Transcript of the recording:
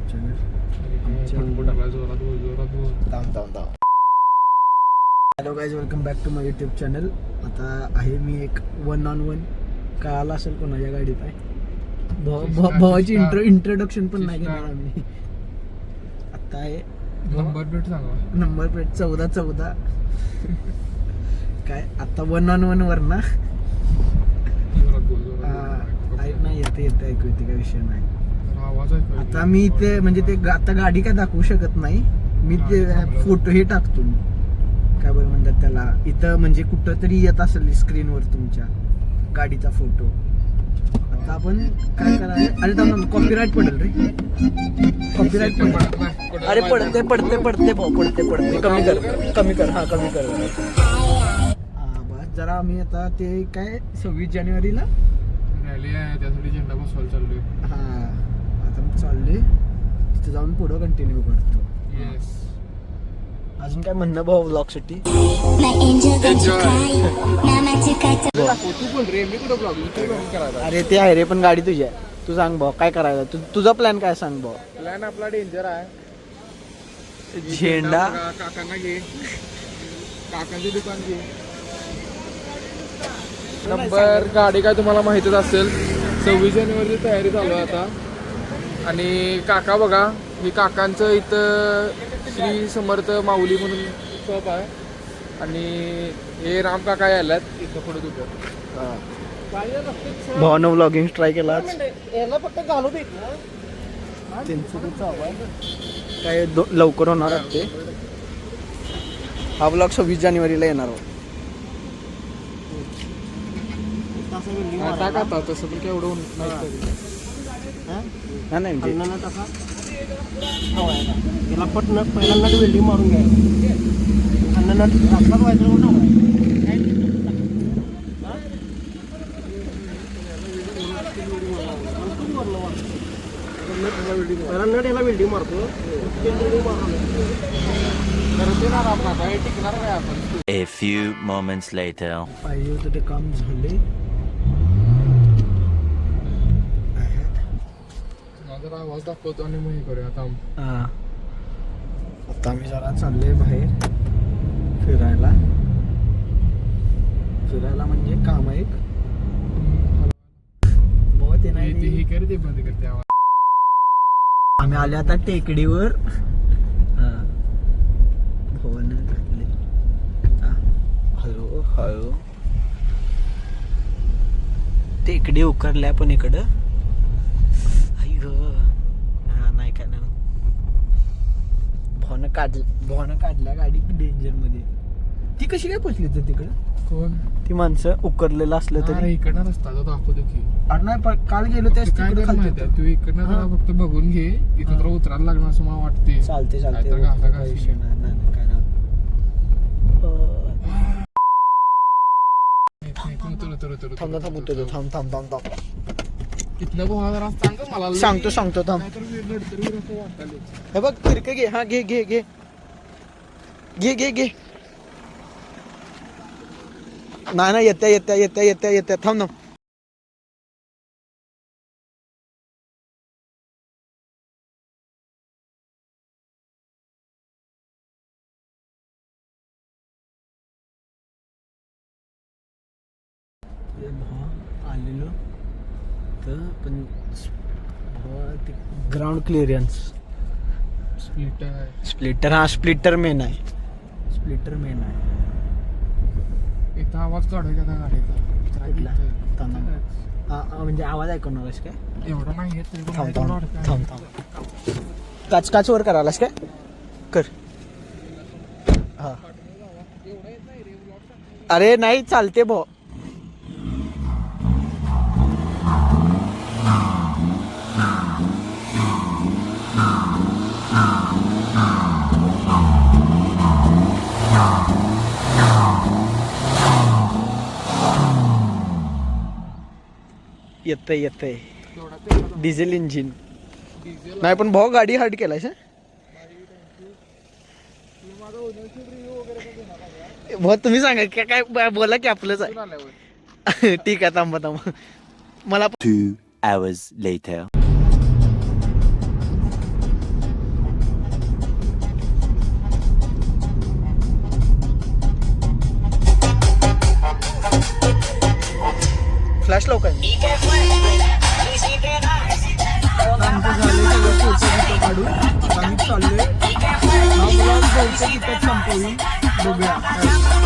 YouTube channel. Hello guys, welcome back to my YouTube channel. आता आहे मी एक 1-on-1. कळाला असेल कोणाच्या गाडीत आहे. भावाची इंट्रोडक्शन पण नाही घेणार आम्ही. आता आहे नंबर प्लेट 1414. काय आता 1-on-1 वर ना नाही येते ऐकू येते, काय विषय नाही. आता मी ते म्हणजे ते आता गाडी काय दाखवू शकत नाही मी. ते फोटो हे टाकतो मी, काय बरं म्हणतात त्याला, इथं म्हणजे कुठं तरी येत असेल स्क्रीनवर तुमच्या गाडीचा फोटो. आता आपण काय करायचं, अरे थांब, कॉपीराईट पडेल रे, कॉपीराईट पडेल. अरे पडते भाऊ, पडते. कमी कर हा कमी कर. हा बस जरा आम्ही आता ते काय 26 जानेवारीला रॅली आहे, त्यासाठी झेंडा बसवायला चाललोय. हा आता मी चाललोय तिथे जाऊन पुढं कंटिन्यू करतो. येस. अजून काय म्हणणं भाऊ ब्लॉग साठी? तू पण रे, मी कुठं ब्लॉगिंग करायला? अरे ते आहे रे, पण गाडी तुझी आहे. तू सांग भाऊ काय करायचं, तुझा प्लॅन काय सांग भाऊ. प्लॅन आपला डेंजर आहे. झेंडा काकांना घे, काकांचे दुकान घे. नंबर गाडी काय तुम्हाला माहितच असेल. 26 जानेवारीची तयारी चालू आहे आता. आणि काका बघा, ही काकांचं इथं श्री समर्थ माऊली म्हणून शॉप आहे. आणि हे राम काका यायलात इथं पुढे तुझं भावानं व्लॉगिंग ट्राय केला आज. याला फक्त घालू दे. काय लवकर होणार आहे ते. हा ब्लॉग 26 जानेवारीला येणार हो. टाका आता, तसं पण काय एवढं नाही त्याला पटणं पहिला नट वेल्डिंग मारून घ्यायला आणि नट रास्ताच व्हायचं कुठं पहिला नट याला वेल्डिंग मारतो. A few moments later. पाहिजे होतं ते काम झाले. माझा आवाज दाखवतो आणि मग हे करूया आता. आता आम्ही जरा चाललोय बाहेर फिरायला म्हणजे काम आहे. बहुत ते नाही हे कर, ते बंद करते आवाज. आम्ही आले आता टेकडीवर. भवन हळू टेकडी उकरल्या पण इकडं. आई ग, हा नाही काय ना, भवन काढल्या गाडी डेंजर मध्ये. ती कशी काय पोचली तर तिकडं? कोण? ती माणसं उकरलेलं असलं अरे तरी. इकडनं रस्ता तो दाखवतो की. अरे नाही, काल गेलो त्याच काय तिकडे कर खाली माहिती आहे, तू इकडनं जरा फक्त बघून घे. इथं तर उतरायला लागणार असं मला वाटते. चालते नाहीतर घासा काय विषय नाही. काय नाही. थांब. इथनं पोहा जरा सांग मला. सांगतो थांब. नाहीतर लढतरी असं वाटायला. हे बघ तिरके घे. हा घे नाही येत्या थांब ना. आलेलो तर पण ग्राउंड क्लिअरन्स स्प्लिटर हा स्प्लिटर मेन आहे. इथं आवाज काढूया का गाडीचा? म्हणजे आवाज ऐकून नकोस काय? एवढा नाही येत तरी पण थांब. काच वर करायलास काय? कर. हा अरे नाही चालते भाऊ. येतंय डिझेल इंजिन नाही, पण भाऊ गाडी हार्ड केलायस. भाऊ तुम्ही सांगा काय बोला की आपलंच आहे. ठीक आहे, थांबा मला 2 hours later. आमचं झाले सगळं फोटो बिटो काढून आता आम्ही चाललोय हा ब्लॉग बहुतेक इथं संपवून बघूया.